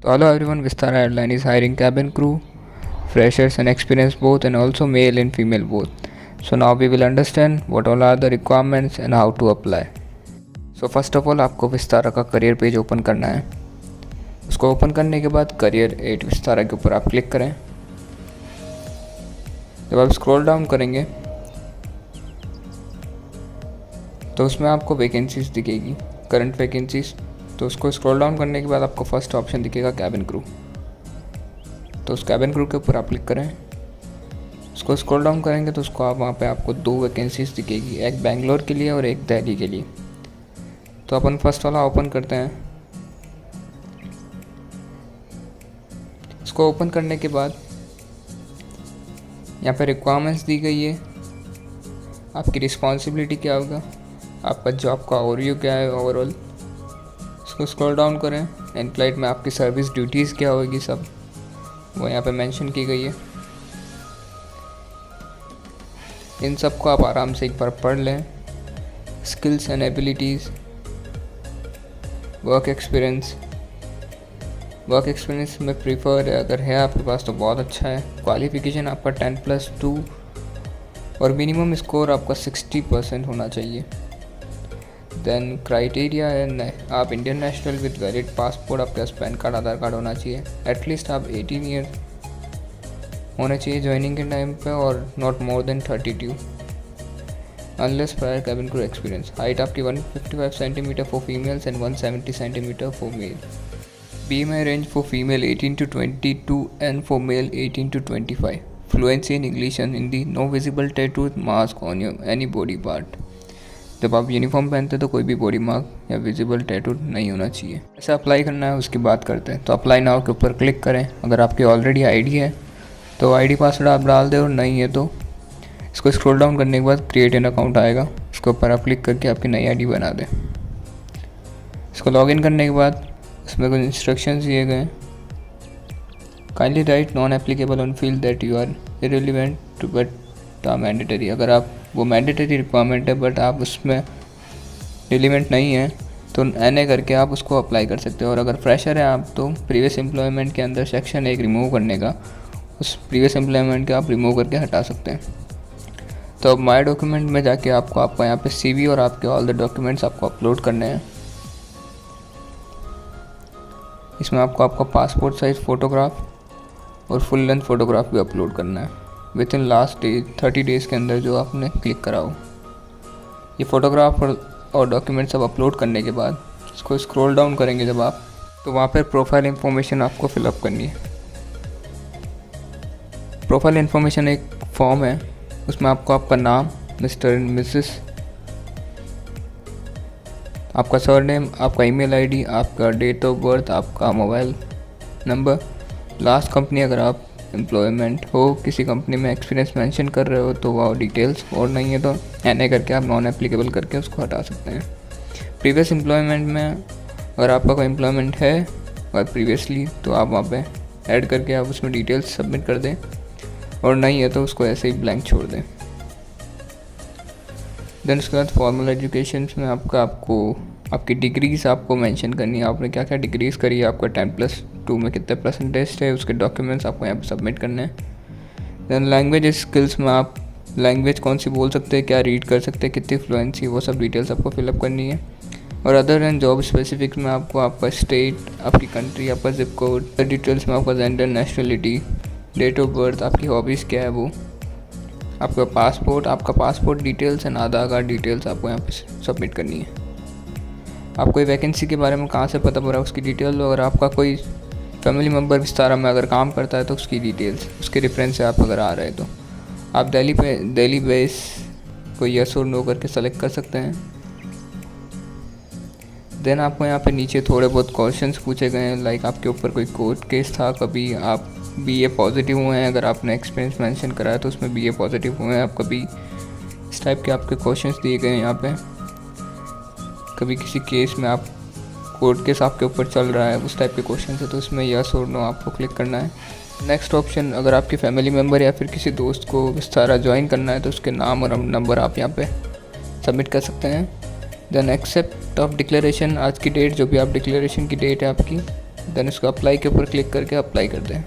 So hello everyone, Vistara Airline is hiring cabin crew, freshers and experienced both, and also male and female both. So now we will understand what all are the requirements and how to apply. So first of all आपको विस्तारा का career page open करना है। उसको open करने के बाद career at Vistara के ऊपर आप क्लिक करें। जब आप स्क्रॉल डाउन करेंगे तो उसमें आपको वैकेंसीज दिखेगी, करंट वैकेंसीज। तो उसको स्क्रॉल डाउन करने के बाद आपको फर्स्ट ऑप्शन दिखेगा कैबिन क्रू। तो उस कैबिन क्रू के ऊपर आप क्लिक करें। उसको स्क्रॉल डाउन करेंगे तो उसको आप वहाँ पे आपको दो वैकेंसीज दिखेगी, एक बेंगलोर के लिए और एक दिल्ली के लिए। तो अपन फर्स्ट वाला ओपन करते हैं। इसको ओपन करने के बाद यहाँ पे रिक्वायरमेंट्स दी गई है, आपकी रिस्पॉन्सिबिलिटी क्या होगा, आपका जॉब का ओवरव्यू क्या है ओवरऑल। इसको स्क्रॉल डाउन करें। इन फ्लाइट में आपकी सर्विस ड्यूटीज़ क्या होगी, सब वो यहाँ पे मेंशन की गई है। इन सब को आप आराम से एक बार पढ़ लें। Skills and abilities, work experience में प्रीफर है, अगर है आपके पास तो बहुत अच्छा है। क्वालिफिकेशन आपका 10+2 और मिनिमम स्कोर आपका 60% होना चाहिए। देन क्राइटेरिया है, आप Indian national with valid passport, आपके पास पैन कार्ड आधार कार्ड होना चाहिए। एटलीस्ट आप 18 ईयर होने चाहिए ज्वाइनिंग के टाइम पे और not more than 32 unless prior cabin crew experience. Height आपकी 155 centimetre for females and 170 centimetre for male. BMI range for female 18 to 22 and for male 18 to 25. Fluency in English and Hindi. No visible tattoo mask on your any body part. जब आप uniform पहनते हैं तो कोई भी body mark या visible tattoo नहीं होना चाहिए। ऐसे अप्लाई करना है उसकी बात करते हैं। तो अप्लाई नाउ के ऊपर क्लिक करें। अगर आपकी ऑलरेडी आईडी है तो आईडी पासवर्ड आप डाल दें, और नहीं है तो इसको स्क्रॉल डाउन करने के बाद क्रिएट एन अकाउंट आएगा, उसके ऊपर आप क्लिक करके आपकी नई आईडी बना दें। इसको लॉगिन करने के बाद इसमें कुछ इंस्ट्रक्शंस दिए गए हैं। Kindly write non applicable on field that you are irrelevant to but mandatory. अगर आप वो मैंडेटरी रिक्वायरमेंट है बट आप उसमें रिलेवेंट नहीं है तो NA करके आप उसको अप्लाई कर सकते हो। और अगर फ्रेशर है आप तो प्रीवियस एम्प्लॉयमेंट के अंदर सेक्शन 1 रिमूव करने का, उस प्रीवियस एम्प्लॉयमेंट के आप रिमूव करके हटा सकते हैं। तो अब माई डॉक्यूमेंट में जाके आपका यहाँ पे CV और आपके ऑल द डॉक्यूमेंट्स आपको अपलोड करने हैं। इसमें आपको आपका पासपोर्ट साइज़ फ़ोटोग्राफ और फुल लेंथ फ़ोटोग्राफ भी अपलोड करना है विद इन लास्ट 30 डेज़ के अंदर जो आपने क्लिक करा हो। ये फ़ोटोग्राफ और डॉक्यूमेंट सब अपलोड करने के बाद इसको स्क्रॉल डाउन करेंगे जब आप, तो वहाँ पर प्रोफाइल इंफॉर्मेशन आपको फिलअप करनी है। प्रोफाइल इंफॉर्मेशन एक फॉर्म है, उसमें आपको आपका नाम, मिस्टर एंड मिसेस, आपका सरनेम, आपका ईमेल आईडी, आपका डेट ऑफ बर्थ, आपका मोबाइल नंबर, लास्ट कंपनी अगर आप एम्प्लॉयमेंट हो, किसी कंपनी में एक्सपीरियंस मेंशन कर रहे हो तो वो डिटेल्स, और नहीं है तो NA करके आप नॉन एप्लीकेबल करके उसको हटा सकते हैं। प्रीवियस एम्प्लॉयमेंट में अगर आपका कोई एम्प्लॉयमेंट है और प्रीवियसली तो आप वहाँ पे ऐड करके आप उसमें डिटेल्स सबमिट कर दें, और नहीं है तो उसको ऐसे ही ब्लैंक छोड़ दें। देन उसके बाद फॉर्मल एजुकेशन में आपको आपकी डिग्रीज़ आपको मेंशन करनी है, आपने क्या क्या डिग्रीज़ करी है, आपका 10+2 में कितने परसेंटेज है, उसके डॉक्यूमेंट्स आपको यहाँ पे सबमिट करने हैं। देन लैंग्वेज स्किल्स में आप लैंग्वेज कौन सी बोल सकते हैं, क्या रीड कर सकते हैं, कितनी फ्लुएंसी, वो सब डिटेल्स आपको फिलअप करनी है। और अदर एंड जॉब स्पेसिफिक में आपको आपका स्टेट, आपकी कंट्री, आपका जिप कोड, डिटेल्स में आपका gender, nationality, date of birth, आपकी हॉबीज़ क्या है वो, आपका passport details and Aadhaar card details आपको यहाँ पे सबमिट करनी है। आपको ये वैकेंसी के बारे में कहाँ से पता पड़ा उसकी डिटेल, अगर आपका कोई फैमिली मेम्बर विस्तारा में अगर काम करता है तो उसकी डिटेल्स, उसके रेफरेंस से आप अगर आ रहे हैं तो आप दिल्ली बेस को यस और नो करके सेलेक्ट कर सकते हैं। देन आपको यहाँ पे नीचे थोड़े बहुत क्वेश्चंस पूछे गए हैं, लाइक आपके ऊपर कोई कोर्ट केस था, कभी आप BA पॉजिटिव हुए हैं, अगर आपने एक्सपीरियंस मेंशन करा है तो उसमें BA पॉजिटिव हुए हैं आप कभी, इस टाइप के आपके क्वेश्चंस दिए गए हैं यहाँ पे। कभी किसी केस में आप कोर्ट केस आपके ऊपर चल रहा है, उस टाइप के क्वेश्चन है तो उसमें यस और नो आपको क्लिक करना है। नेक्स्ट ऑप्शन, अगर आपके फैमिली मेम्बर या फिर किसी दोस्त को विस्तारा ज्वाइन करना है तो उसके नाम और नंबर आप यहाँ पे सबमिट कर सकते हैं। देन एक्सेप्ट ऑफ डिक्लेरेशन, आज की डेट जो भी आप डिक्लेरेशन की डेट है आपकी देन इसको अप्लाई के ऊपर क्लिक करके अप्लाई कर दें।